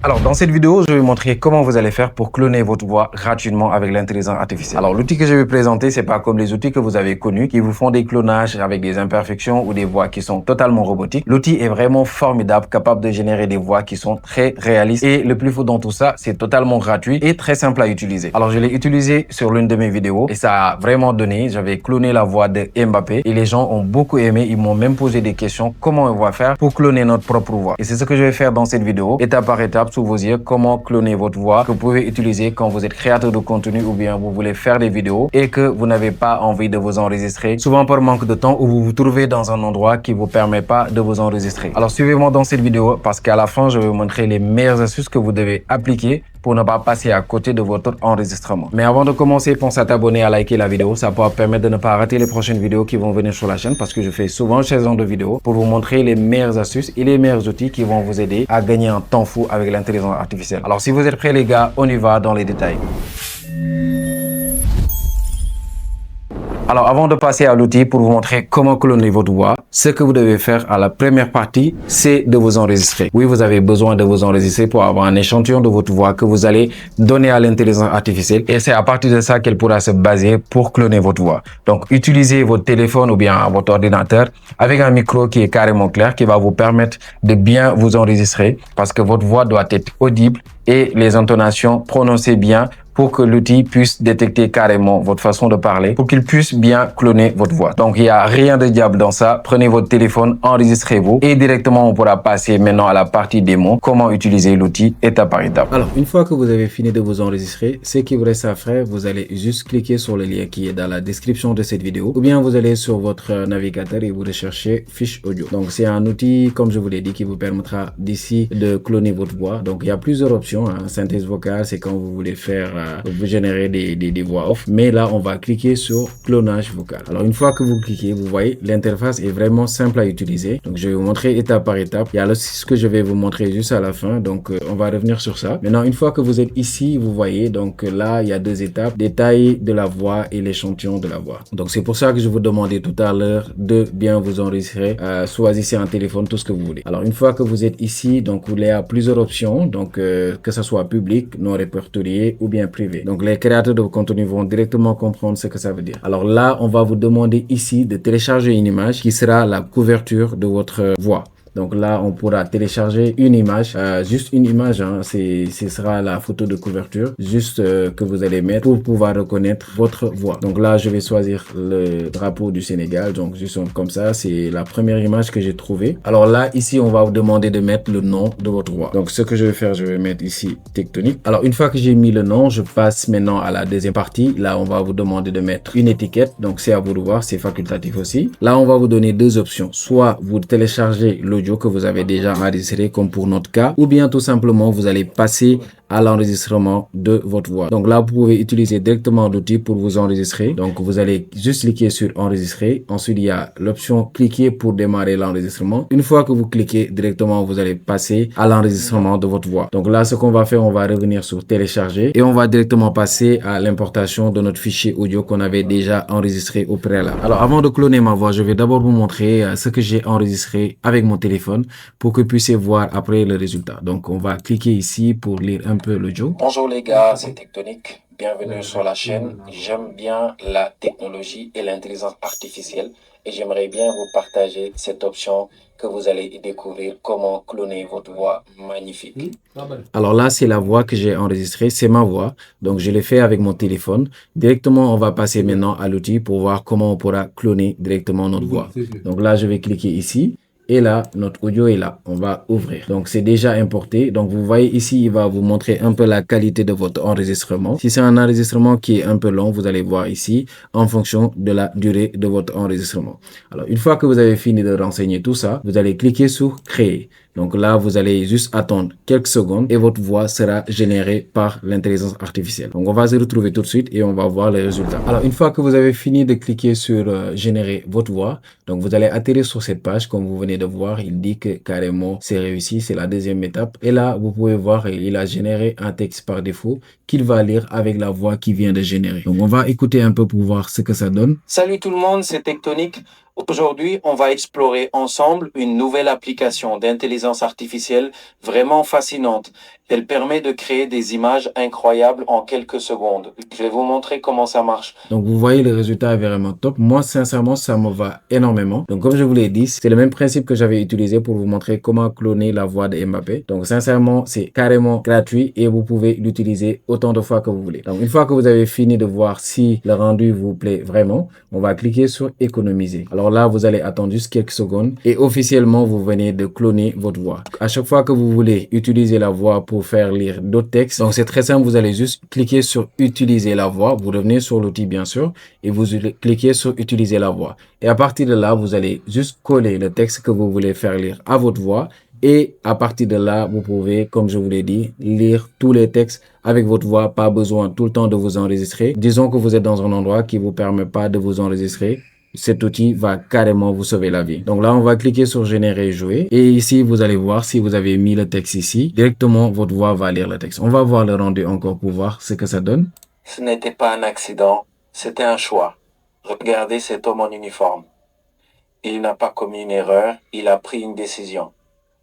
Alors, dans cette vidéo, je vais vous montrer comment vous allez faire pour cloner votre voix gratuitement avec l'intelligence artificielle. Alors, l'outil que je vais présenter, c'est pas comme les outils que vous avez connus qui vous font des clonages avec des imperfections ou des voix qui sont totalement robotiques. L'outil est vraiment formidable, capable de générer des voix qui sont très réalistes. Et le plus fou dans tout ça, c'est totalement gratuit et très simple à utiliser. Alors, je l'ai utilisé sur l'une de mes vidéos et ça a vraiment donné. J'avais cloné la voix de Mbappé et les gens ont beaucoup aimé. Ils m'ont même posé des questions. Comment on va faire pour cloner notre propre voix? Et c'est ce que je vais faire dans cette vidéo, étape par étape, sous vos yeux, comment cloner votre voix que vous pouvez utiliser quand vous êtes créateur de contenu ou bien vous voulez faire des vidéos et que vous n'avez pas envie de vous enregistrer, souvent par manque de temps ou vous vous trouvez dans un endroit qui vous permet pas de vous enregistrer. Alors suivez-moi dans cette vidéo parce qu'à la fin, je vais vous montrer les meilleures astuces que vous devez appliquer pour ne pas passer à côté de votre enregistrement. Mais avant de commencer, pense à t'abonner, à liker la vidéo. Ça pourra permettre de ne pas rater les prochaines vidéos qui vont venir sur la chaîne parce que je fais souvent ce genre de vidéos pour vous montrer les meilleures astuces et les meilleurs outils qui vont vous aider à gagner un temps fou avec l'intelligence artificielle. Alors si vous êtes prêts les gars, on y va dans les détails. Alors, avant de passer à l'outil pour vous montrer comment cloner votre voix, ce que vous devez faire à la première partie, c'est de vous enregistrer. Oui, vous avez besoin de vous enregistrer pour avoir un échantillon de votre voix que vous allez donner à l'intelligence artificielle. Et c'est à partir de ça qu'elle pourra se baser pour cloner votre voix. Donc, utilisez votre téléphone ou bien votre ordinateur avec un micro qui est carrément clair, qui va vous permettre de bien vous enregistrer parce que votre voix doit être audible et les intonations prononcées bien pour que l'outil puisse détecter carrément votre façon de parler, pour qu'il puisse bien cloner votre voix. Donc, il n'y a rien de diable dans ça. Prenez votre téléphone, enregistrez-vous et directement, on pourra passer maintenant à la partie démo, comment utiliser l'outil étape par étape. Alors, une fois que vous avez fini de vous enregistrer, ce qui vous reste à faire, vous allez juste cliquer sur le lien qui est dans la description de cette vidéo ou bien vous allez sur votre navigateur et vous recherchez fiche audio. Donc, c'est un outil, comme je vous l'ai dit, qui vous permettra d'ici de cloner votre voix. Donc, il y a plusieurs options. Synthèse vocale, c'est quand vous voulez faire vous générer des voix off, mais là on va cliquer sur clonage vocal. Alors une fois que vous cliquez, vous voyez l'interface est vraiment simple à utiliser. Donc je vais vous montrer étape par étape. Il y a là ce que je vais vous montrer juste à la fin, donc on va revenir sur ça. Maintenant une fois que vous êtes ici, vous voyez donc là il y a deux étapes, détail de la voix et l'échantillon de la voix. Donc c'est pour ça que je vous demandais tout à l'heure de bien vous enregistrer. Choisissez un téléphone, tout ce que vous voulez. Alors une fois que vous êtes ici, donc vous avez plusieurs options, donc que ce soit public, non répertorié ou bien privé. Donc, les créateurs de contenu vont directement comprendre ce que ça veut dire. Alors là, on va vous demander ici de télécharger une image qui sera la couverture de votre voix. Donc là, on pourra télécharger une image, juste une image, ce sera la photo de couverture, juste que vous allez mettre pour pouvoir reconnaître votre voix. Donc là, je vais choisir le drapeau du Sénégal, donc juste comme ça, c'est la première image que j'ai trouvée. Alors là, ici, on va vous demander de mettre le nom de votre voix. Donc ce que je vais faire, je vais mettre ici Tectonic. Alors une fois que j'ai mis le nom, je passe maintenant à la deuxième partie. Là, on va vous demander de mettre une étiquette, donc c'est à vous de voir, c'est facultatif aussi. Là, on va vous donner deux options, soit vous téléchargez l'audio que vous avez déjà enregistré comme pour notre cas, ou bien tout simplement vous allez passer à l'enregistrement de votre voix. Donc là, vous pouvez utiliser directement l'outil pour vous enregistrer. Donc vous allez juste cliquer sur enregistrer. Ensuite, il y a l'option cliquer pour démarrer l'enregistrement. Une fois que vous cliquez directement, vous allez passer à l'enregistrement de votre voix. Donc là, ce qu'on va faire, on va revenir sur télécharger et on va directement passer à l'importation de notre fichier audio qu'on avait déjà enregistré au préalable. Alors avant de cloner ma voix, je vais d'abord vous montrer ce que j'ai enregistré avec mon téléphone pour que vous puissiez voir après le résultat. Donc on va cliquer ici pour lire un peu l'audio. Bonjour les gars, c'est Tectonic. Bienvenue sur la chaîne. J'aime bien la technologie et l'intelligence artificielle et j'aimerais bien vous partager cette option que vous allez découvrir comment cloner votre voix magnifique. Alors là, c'est la voix que j'ai enregistrée, c'est ma voix. Donc je l'ai fait avec mon téléphone. Directement, on va passer maintenant à l'outil pour voir comment on pourra cloner directement notre voix. Donc là, je vais cliquer ici. Et là, notre audio est là. On va ouvrir. Donc, c'est déjà importé. Donc, vous voyez ici, il va vous montrer un peu la qualité de votre enregistrement. Si c'est un enregistrement qui est un peu long, vous allez voir ici en fonction de la durée de votre enregistrement. Alors, une fois que vous avez fini de renseigner tout ça, vous allez cliquer sur créer. Donc là, vous allez juste attendre quelques secondes et votre voix sera générée par l'intelligence artificielle. Donc, on va se retrouver tout de suite et on va voir les résultats. Alors, une fois que vous avez fini de cliquer sur générer votre voix, donc vous allez atterrir sur cette page. Comme vous venez de voir, il dit que carrément c'est réussi, c'est la deuxième étape. Et là, vous pouvez voir, il a généré un texte par défaut qu'il va lire avec la voix qu'il vient de générer. Donc, on va écouter un peu pour voir ce que ça donne. Salut tout le monde, c'est Tectonic. Aujourd'hui, on va explorer ensemble une nouvelle application d'intelligence artificielle vraiment fascinante. Elle permet de créer des images incroyables en quelques secondes. Je vais vous montrer comment ça marche. Donc, vous voyez, le résultat est vraiment top. Moi, sincèrement, ça me va énormément. Donc, comme je vous l'ai dit, c'est le même principe que j'avais utilisé pour vous montrer comment cloner la voix de Mbappé. Donc, sincèrement, c'est carrément gratuit et vous pouvez l'utiliser autant de fois que vous voulez. Donc, une fois que vous avez fini de voir si le rendu vous plaît vraiment, on va cliquer sur économiser. Alors là, vous allez attendre juste quelques secondes et officiellement, vous venez de cloner votre voix. À chaque fois que vous voulez utiliser la voix pour faire lire d'autres textes, donc c'est très simple, vous allez juste cliquer sur utiliser la voix, vous revenez sur l'outil bien sûr et vous cliquez sur utiliser la voix. Et à partir de là, vous allez juste coller le texte que vous voulez faire lire à votre voix et à partir de là, vous pouvez, comme je vous l'ai dit, lire tous les textes avec votre voix, pas besoin tout le temps de vous enregistrer. Disons que vous êtes dans un endroit qui vous permet pas de vous enregistrer. Cet outil va carrément vous sauver la vie. Donc là, on va cliquer sur générer et jouer. Et ici, vous allez voir si vous avez mis le texte ici. Directement, votre voix va lire le texte. On va voir le rendu encore pour voir ce que ça donne. Ce n'était pas un accident, c'était un choix. Regardez cet homme en uniforme. Il n'a pas commis une erreur, il a pris une décision.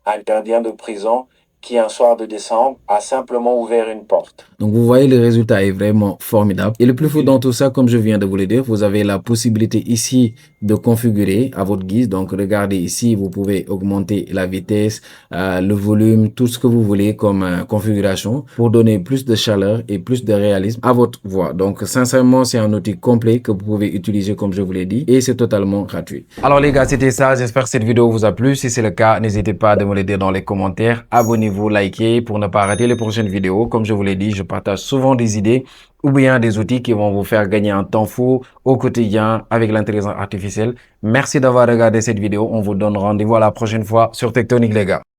Un gardien de prison qui, un soir de décembre, a simplement ouvert une porte. Donc, vous voyez, le résultat est vraiment formidable. Et le plus fou dans tout ça, comme je viens de vous le dire, vous avez la possibilité ici de configurer à votre guise. Donc, regardez ici, vous pouvez augmenter la vitesse, le volume, tout ce que vous voulez comme configuration pour donner plus de chaleur et plus de réalisme à votre voix. Donc, sincèrement, c'est un outil complet que vous pouvez utiliser comme je vous l'ai dit et c'est totalement gratuit. Alors les gars, c'était ça. J'espère que cette vidéo vous a plu. Si c'est le cas, n'hésitez pas à me le dire dans les commentaires. Abonnez-vous, likez pour ne pas rater les prochaines vidéos. Comme je vous l'ai dit, je partage souvent des idées ou bien des outils qui vont vous faire gagner un temps fou au quotidien avec l'intelligence artificielle. Merci d'avoir regardé cette vidéo. On vous donne rendez-vous à la prochaine fois sur Tectonic, les gars.